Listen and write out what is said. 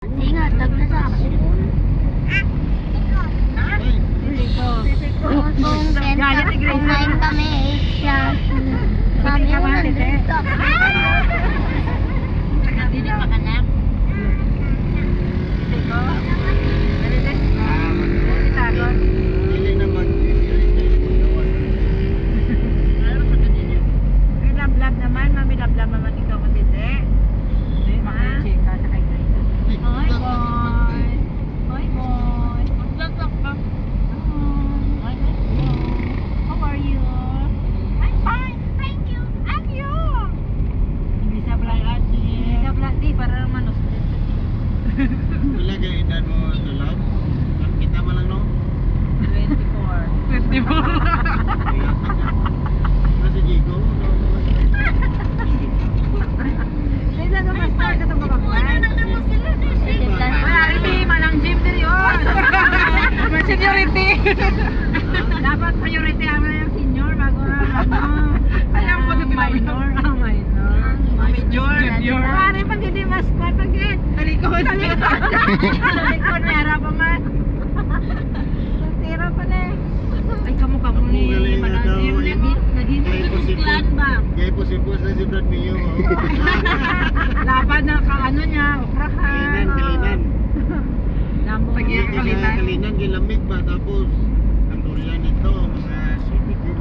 Ingat, tag na sa ako. Kung 9 kami, 8 siya. Kami 100 to. Hindi pa kanak. Lablab naman, mami lablab naman ikaw matindi. Hindi, makacheck ka sa kay Grace. Hi, boy. Hi, boy. Maglatok ka. Hi, how are you? I'm fine, thank you. And you? Hindi sa black ate. Hindi sa black di, para naman uslit. Wala kayo edad mo sa loob? Kita mo lang no? 24. 24. Nasa Jigo? Hindi na mas ka ito makakuha. Wala rin, manang gym din yun. Seniority. Dapat priority ang yung senior bago na alam po dito minor. Major. Pare pag hindi mas pag talikod. Talikod na harap man. Tira pa na eh. Ay kamukha mo ni manang gym. Naging clan ba? Gaya po si Brad Mio.